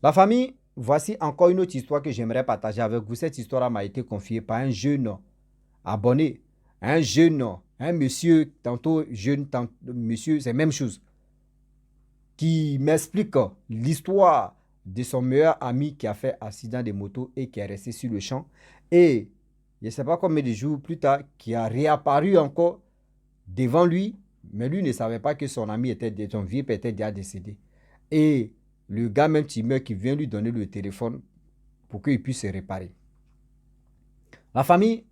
La famille, voici encore une autre histoire que j'aimerais partager avec vous. Cette histoire m'a été confiée par un jeune abonné, un jeune, un monsieur, tantôt jeune, tantôt monsieur, c'est la même chose, qui m'explique l'histoire de son meilleur ami qui a fait accident de moto et qui est resté sur le champ. Et je ne sais pas combien de jours plus tard, qui a réapparu encore devant lui, mais lui ne savait pas que son ami était, son vieux père était déjà décédé. Et le gars même timeur qui vient lui donner le téléphone pour qu'il puisse se réparer. La famille,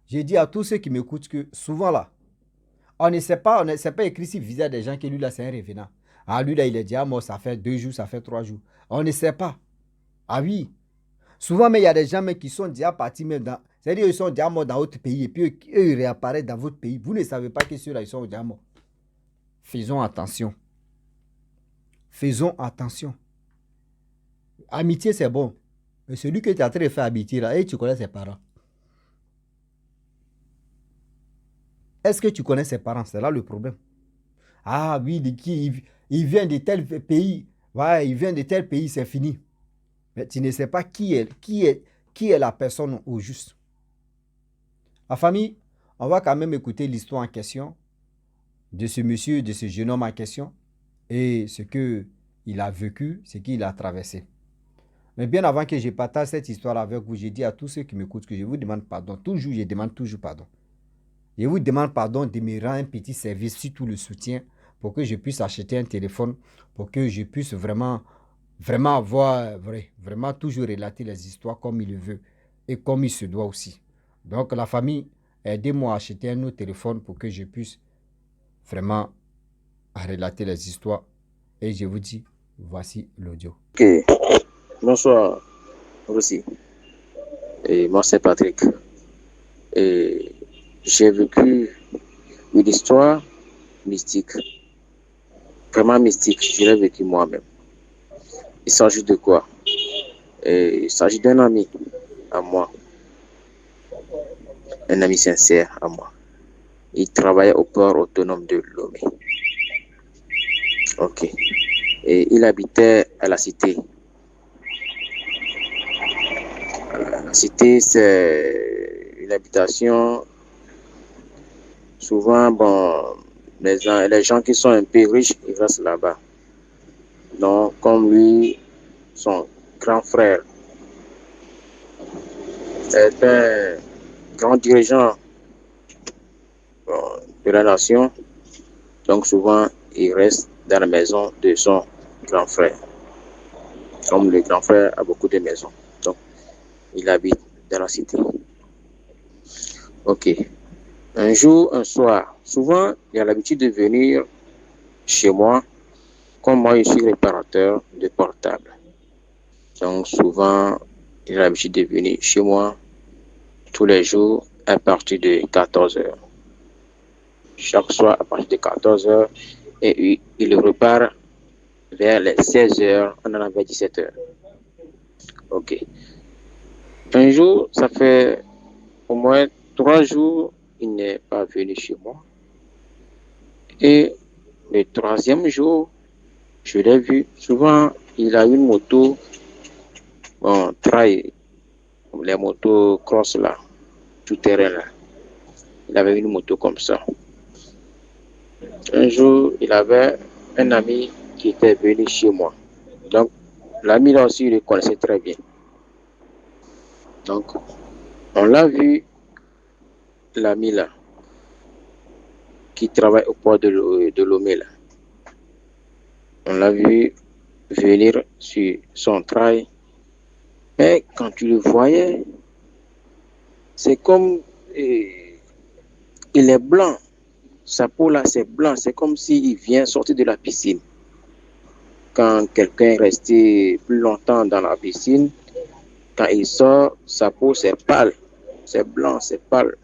j'ai dit à tous ceux qui m'écoutent que souvent là, on ne sait pas, écrit sur le visage des gens que lui là c'est un revenant. Ah lui là il est déjà mort, ça fait 2 jours, ça fait 3 jours. On ne sait pas. Ah oui. Souvent mais il y a des gens mais qui sont déjà partis même dans, c'est-à-dire ils sont déjà morts dans votre pays et puis eux ils réapparaissent dans votre pays. Vous ne savez pas que ceux-là ils sont déjà morts. Faisons attention. Faisons attention. Amitié c'est bon. Mais celui que tu as en train de faire amitié là, et tu connais ses parents. Est-ce que tu connais ses parents? C'est là le problème. Ah oui, il vient de tel pays. Ouais, il vient de tel pays, c'est fini. Mais tu ne sais pas qui est la personne au juste. La famille, on va quand même écouter l'histoire en question de ce monsieur, de ce jeune homme en question et ce qu'il a vécu, ce qu'il a traversé. Mais bien avant que je partage cette histoire avec vous, j'ai dit à tous ceux qui m'écoutent que je vous demande pardon. Toujours, je demande toujours pardon. Je vous demande pardon de me rendre un petit service, surtout le soutien, pour que je puisse acheter un téléphone, pour que je puisse vraiment avoir, vraiment toujours relater les histoires comme il le veut et comme il se doit aussi. Donc la famille, aidez-moi à acheter un autre téléphone pour que je puisse vraiment relater les histoires. Et je vous dis, voici l'audio. Ok, bonsoir aussi. Et moi c'est Patrick. Et j'ai vécu une histoire mystique, vraiment mystique. Je l'ai vécu moi-même. Il s'agit de quoi? Il s'agit d'un ami à moi, un ami sincère à moi. Il travaillait au port autonome de Lomé. Ok. Et il habitait à la cité. La cité, c'est une habitation. Souvent, bon, les gens qui sont un peu riches, ils restent là-bas. Donc, comme lui, son grand frère est un grand dirigeant de la nation, donc souvent, il reste dans la maison de son grand frère. Comme le grand frère a beaucoup de maisons. Donc, il habite dans la cité. Ok. Un jour, un soir, souvent, il a l'habitude de venir chez moi, comme moi, je suis réparateur de portables. Donc, souvent, il a l'habitude de venir chez moi tous les jours à partir de 14 heures. Chaque soir à partir de 14 heures et il repart vers les 16 heures, on en avait 17 heures. Ok. Un jour, ça fait au moins 3 jours, il n'est pas venu chez moi. Et le troisième jour, je l'ai vu. Souvent, il a une moto, bon, trail, les motos cross là, tout terrain là. Il avait une moto comme ça. Un jour, il avait un ami qui était venu chez moi. Donc, l'ami là aussi, il le connaissait très bien. Donc, on l'a vu, l'ami là, qui travaille au port de Lomé là. On l'a vu venir sur son trail. Mais quand tu le voyais, c'est comme il est blanc. Sa peau là, c'est blanc. C'est comme s'il vient sortir de la piscine. Quand quelqu'un est resté plus longtemps dans la piscine, quand il sort, sa peau c'est pâle. C'est blanc, c'est pâle.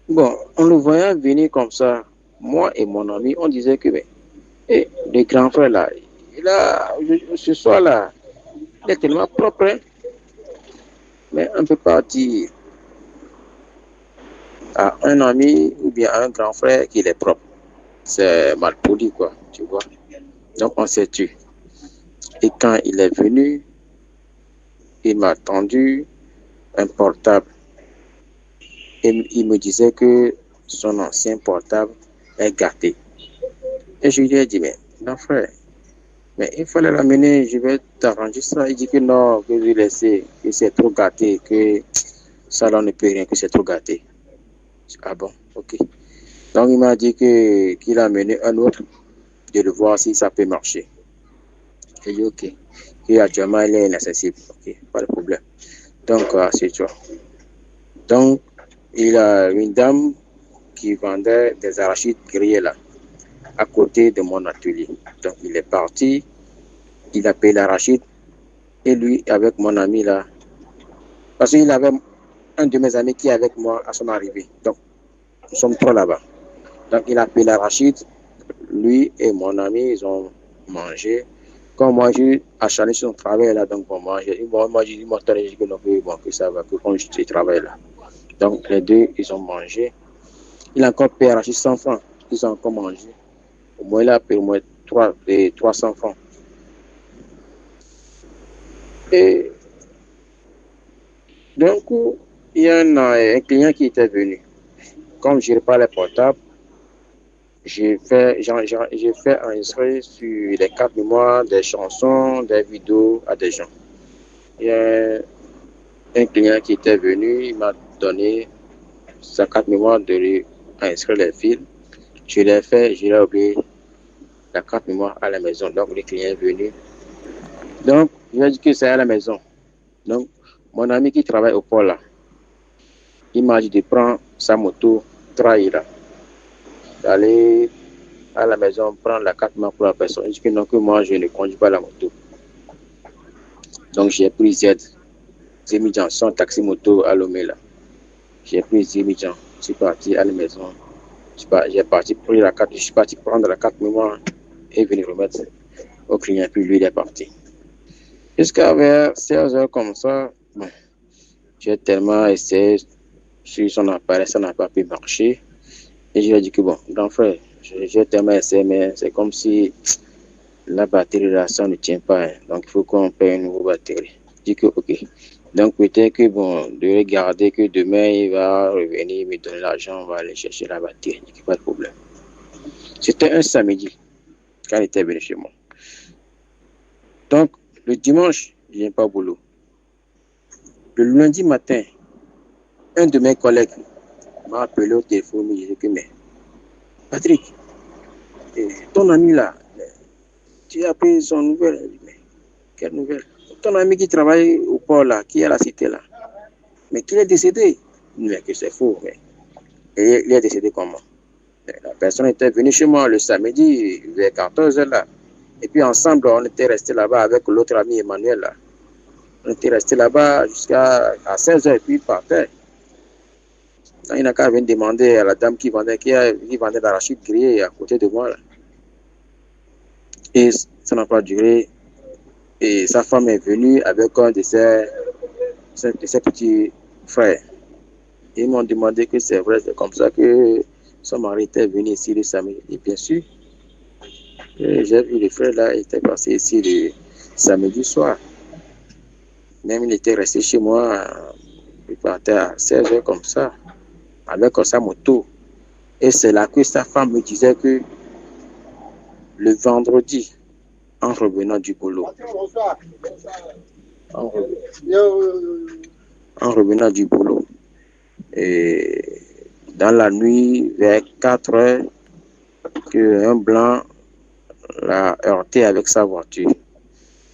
Bon, on le voyait venir comme ça. Moi et mon ami, on disait que le grand frère là, ce soir là, il est tellement propre. Hein? Mais on ne peut pas dire à un ami ou bien à un grand frère qu'il est propre. C'est mal poli, quoi, tu vois. Donc, on s'est tué. Et quand il est venu, il m'a tendu un portable. Et il me disait que son ancien portable est gâté. Et je lui ai dit, mais non frère, mais il fallait l'amener, je vais t'arranger ça. Il dit que non, que je vais laisser, que c'est trop gâté, que ça là on ne peut rien, que c'est trop gâté. Ah bon, ok. Donc il m'a dit qu'il a amené un autre, de le voir si ça peut marcher. J'ai dit ok. Et actuellement il est inaccessible, ok, pas de problème. Donc c'est toi. Donc il a une dame qui vendait des arachides grillés là, à côté de mon atelier. Donc il est parti, il a payé l'arachide et lui avec mon ami là, parce qu'il avait un de mes amis qui est avec moi à son arrivée. Donc nous sommes trois là-bas. Donc il a payé l'arachide, lui et mon ami, ils ont mangé. Quand moi j'ai acharné sur son travail là, donc pour manger, moi j'ai dit, moi j'ai dit que non, que ça va, que quand je travaille là. Donc les deux, ils ont mangé. Il a encore payé l'arachide 100 francs, ils ont encore mangé. Au moins il a payé au moins 300 francs. Et d'un coup, il y a un client qui était venu. Comme je n'ai pas les portables, j'ai fait enregistrer sur les cartes mémoire des chansons, des vidéos à des gens. Il y a un client qui était venu, il m'a donné sa carte mémoire de lui inscrire les films. Je l'ai fait, je l'ai oublié la carte mémoire à la maison. Donc le client est venu. Donc, je lui ai dit que c'est à la maison. Donc, mon ami qui travaille au port là, il m'a dit de prendre sa moto Traira, d'aller à la maison prendre la carte mémoire pour la personne. Il dit que non, que moi je ne conduis pas la moto. Donc j'ai pris Zémidjan, son taxi moto à Lomé là. J'ai pris Zémidjan, je suis parti à la maison. J'ai parti prendre la carte, je suis parti prendre la carte mémoire et venir remettre au client, puis lui il est parti. Jusqu'à vers 16 heures comme ça, bon, j'ai tellement essayé sur son appareil, ça n'a pas pu marcher. Et je lui ai dit que bon, grand frère, j'ai tellement essayé, mais c'est comme si la batterie là, ça ne tient pas. Hein. Donc il faut qu'on paye une nouvelle batterie. Je dis que ok. Donc peut-être que bon, de regarder que demain il va revenir me donner l'argent, on va aller chercher la batterie. Je dis que pas de problème. C'était un samedi quand il était venu chez moi. Donc le dimanche, je viens pas au boulot. Le lundi matin, un de mes collègues m'a appelé au téléphone, il dit que mais Patrick, ton ami là, tu as pris son nouvelle. Je dis, mais quelle nouvelle? Ton ami qui travaille au port là, qui est à la cité là, mais qui est décédé. Mais que c'est faux, mais il est décédé comment? La personne était venue chez moi le samedi vers 14h là. Et puis ensemble, on était resté là-bas avec l'autre ami Emmanuel là. On était resté là-bas jusqu'à 16h et puis il partait. Il n'a qu'à venir demander à la dame qui vendait l'arachide grillé à côté de moi là. Et ça n'a pas duré. Et sa femme est venue avec un de ses petits frères. Ils m'ont demandé que c'est vrai, c'est comme ça que son mari était venu ici le samedi. Et bien sûr, j'ai vu le frère là, il était passé ici le samedi soir. Même il était resté chez moi, il partait à 16h comme ça, avec sa moto. Et c'est là que sa femme me disait que le vendredi, en revenant du boulot, en revenant du boulot, et dans la nuit, vers 4h, qu'un blanc l'a heurté avec sa voiture.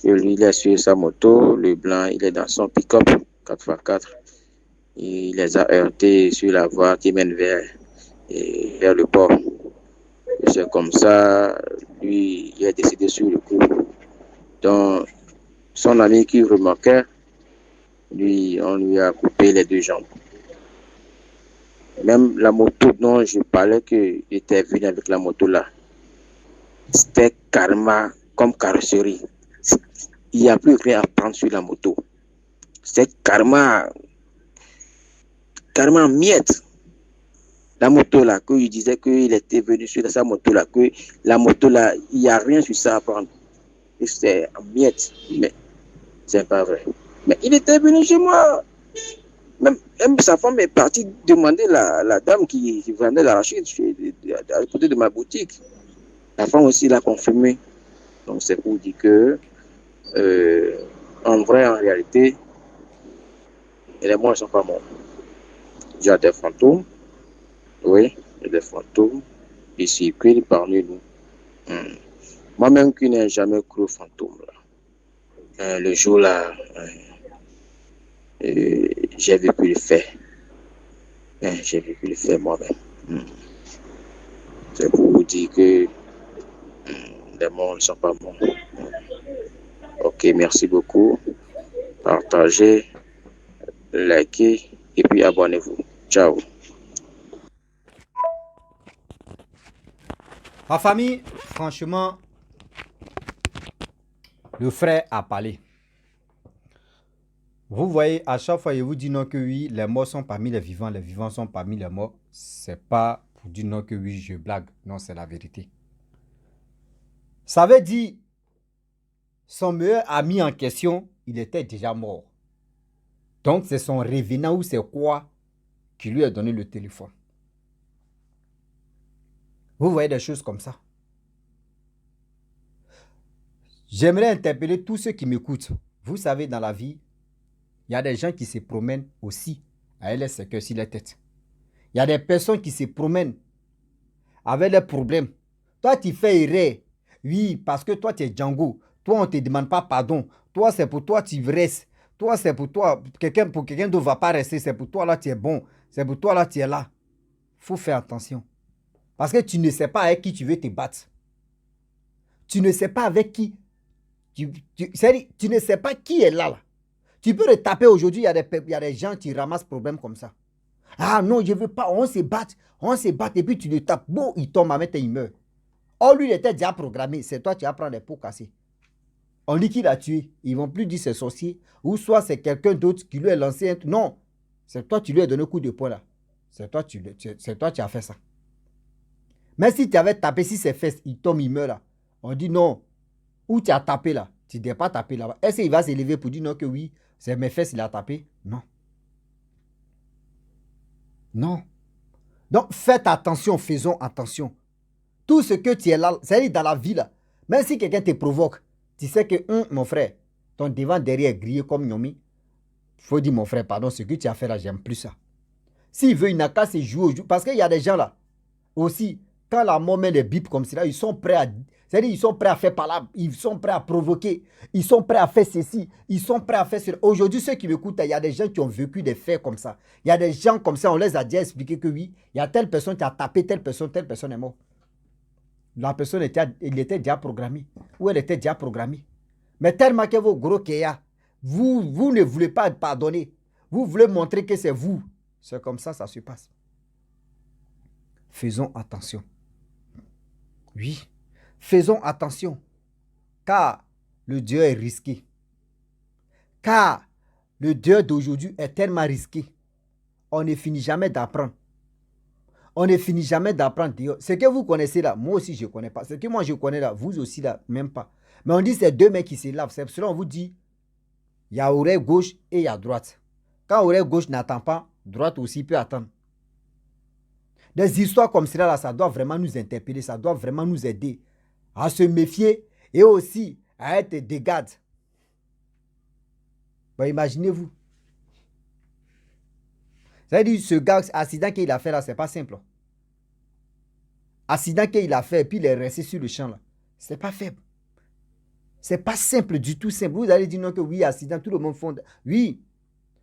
Et lui, il est sur sa moto, le blanc, il est dans son pick-up 4x4. Il les a heurtés sur la voie qui mène vers le port. Et c'est comme ça, lui, il est décédé sur le coup. Donc, son ami qui remarquait, lui, on lui a coupé les deux jambes. Même la moto dont je parlais qu'il était venu avec la moto là, c'était carrément comme carrosserie. Il n'y a plus rien à prendre sur la moto. C'est carrément miette. La moto là, que il disait qu'il était venu sur sa moto là, que la moto là, il n'y a rien sur ça à prendre. et c'est en miettes. Mais c'est pas vrai. Mais il était venu chez moi. Même sa femme est partie demander la dame qui vendait l'arachide à côté de ma boutique. La femme aussi l'a confirmé. Donc c'est pour dire que, en vrai, en réalité, les morts ne sont pas morts. Il y a des fantômes, oui, il y a des fantômes qui circulent parmi nous. Hmm. Moi-même qui n'ai jamais cru aux fantômes, là, le jour-là, j'ai vécu le fait. J'ai vécu le fait moi-même. Hmm. C'est pour vous dire que les morts ne sont pas morts. Ok, merci beaucoup. Partagez, likez et puis abonnez-vous. Ciao. Ma famille, franchement, le frère a parlé. Vous voyez, à chaque fois, il vous dit non que oui, les morts sont parmi les vivants sont parmi les morts. C'est pas pour dire non que oui, je blague. Non, c'est la vérité. Ça veut dire, son meilleur ami en question, il était déjà mort. Donc, c'est son revenant ou c'est quoi qui lui a donné le téléphone. Vous voyez des choses comme ça. J'aimerais interpeller tous ceux qui m'écoutent. Vous savez, dans la vie, il y a des gens qui se promènent aussi avec les cercueils sur la tête. Il y a des personnes qui se promènent avec des problèmes. Toi, tu fais erreur. Oui, parce que toi, tu es Django. Toi, on ne te demande pas pardon. Toi, c'est pour toi, tu restes. Toi, c'est pour toi. Pour quelqu'un d'autre ne va pas rester. C'est pour toi, là, tu es bon. C'est pour toi, là, tu es là. Il faut faire attention. Parce que tu ne sais pas avec qui tu veux te battre. Tu ne sais pas avec qui. Tu ne sais pas qui est là. Tu peux le taper aujourd'hui. Il y a des gens qui ramassent problème comme ça. Ah non, je ne veux pas. On se bat. Et puis tu le tapes. Bon, il tombe avec et il meurt. Oh, lui, il était déjà programmé. C'est toi qui vas prendre les pots cassés. On dit qu'il a tué. Ils ne vont plus dire c'est sorcier. Ou soit c'est quelqu'un d'autre qui lui a lancé un... Non. C'est toi qui lui as donné un coup de poing là. C'est toi qui as fait ça. Mais si tu avais tapé, si ses fesses, il tombe, il meurt là. On dit non. Où tu as tapé là. Tu ne dois pas taper là-bas. Est-ce qu'il va s'élever pour dire non que oui, c'est mes fesses, il a tapé? Non. Non. Donc faites attention, faisons attention. Tout ce que tu es là, c'est-à-dire dans la vie là, même si quelqu'un te provoque, tu sais que, mon frère, ton devant derrière est grillé comme Yomi. Il faut dire, mon frère, pardon, ce que tu as fait là, j'aime plus ça. S'il veut, il n'a qu'à se jouer au jeu. Parce qu'il y a des gens là, aussi, quand la mort met des bips comme ça, ils sont prêts à... C'est-à-dire, ils sont prêts à faire par là, ils sont prêts à provoquer, ils sont prêts à faire ceci, ils sont prêts à faire cela. Aujourd'hui, ceux qui m'écoutent, il y a des gens qui ont vécu des faits comme ça. Il y a des gens comme ça, on les a déjà expliqué que oui, il y a telle personne qui a tapé telle personne est morte. La personne était déjà programmée, ou elle était déjà programmée. Mais tellement que vos gros kéas, vous ne voulez pas pardonner, vous voulez montrer que c'est vous. C'est comme ça se passe. Faisons attention. Oui, faisons attention. Car le Dieu est risqué. Car le Dieu d'aujourd'hui est tellement risqué. On ne finit jamais d'apprendre. On ne finit jamais d'apprendre. Ce que vous connaissez là, moi aussi je ne connais pas. Ce que moi je connais là, vous aussi là, même pas. Mais on dit c'est deux mains qui se lavent. C'est pour cela qu'on vous dit, il y a oreille gauche et il y a droite. Quand oreille gauche n'attend pas, droite aussi peut attendre. Des histoires comme cela, là, ça doit vraiment nous interpeller, ça doit vraiment nous aider à se méfier et aussi à être des gardes. Bon, imaginez-vous. C'est-à-dire, ce gars, accident qu'il a fait là, c'est pas simple. Accident qu'il a fait et puis il est resté sur le champ là. C'est pas faible. C'est pas simple du tout simple. Vous allez dire non que oui, accident, tout le monde fonde. Oui.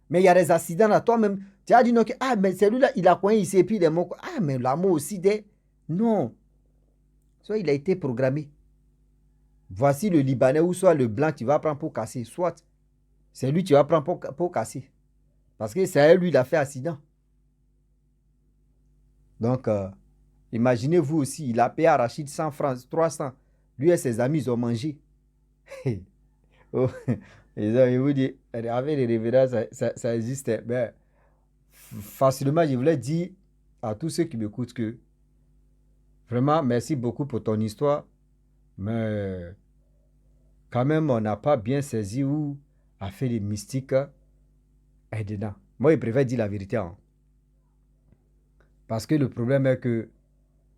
Mais il y a des accidents là, toi-même, tu as dit non que, ah, mais celui-là, il a coin ici et puis il est mort. Ah, mais l'amour aussi des... Non. Soit il a été programmé. Voici le Libanais ou soit le blanc qui va prendre pour casser. Soit c'est lui qui va prendre pour casser. Parce que c'est lui qui a fait accident. Donc, imaginez-vous aussi, il a payé à Rachid 100 francs, 300. Lui et ses amis, ils ont mangé. Oh, ils vous disent, avec les révélations, ça existait. Ben, facilement, je voulais dire à tous ceux qui m'écoutent que vraiment, merci beaucoup pour ton histoire. Mais quand même, on n'a pas bien saisi où a fait des mystiques est dedans. Moi, je préfère dire la vérité. Hein. Parce que le problème est que,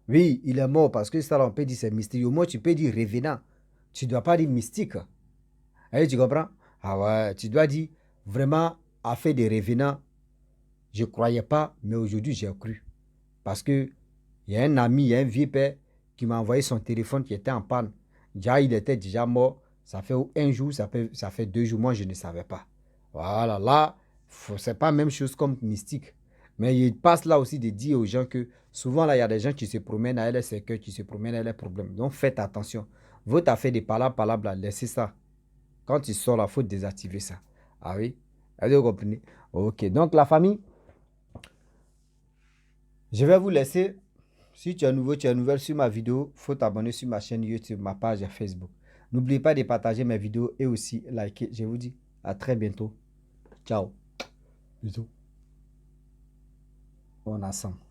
oui, il est mort parce que ça, on peut dire c'est mystique. Au moins, tu peux dire revenant. Tu ne dois pas dire mystique. Et tu comprends? Ah ouais, tu dois dire vraiment a fait des revenants. Je ne croyais pas, mais aujourd'hui, j'ai cru. Parce que il y a un ami, il y a un vieux père qui m'a envoyé son téléphone qui était en panne. Déjà, il était déjà mort. Ça fait un jour, ça fait 2 jours. Moi, je ne savais pas. Voilà, là, c'est pas la même chose comme mystique. Mais il passe là aussi de dire aux gens que souvent, là, il y a des gens qui se promènent à c'est que qui se promènent à les problèmes. Donc, faites attention. Votre affaire de palabres, là, laissez ça. Quand il sort, il faut désactiver ça. Ah oui? Est-ce que vous comprenez? Ok, donc la famille, je vais vous laisser. Si tu es nouveau, tu es nouvelle sur ma vidéo, il faut t'abonner sur ma chaîne YouTube, ma page Facebook. N'oubliez pas de partager mes vidéos et aussi liker. Je vous dis à très bientôt. Ciao. Bisous. On ensemble.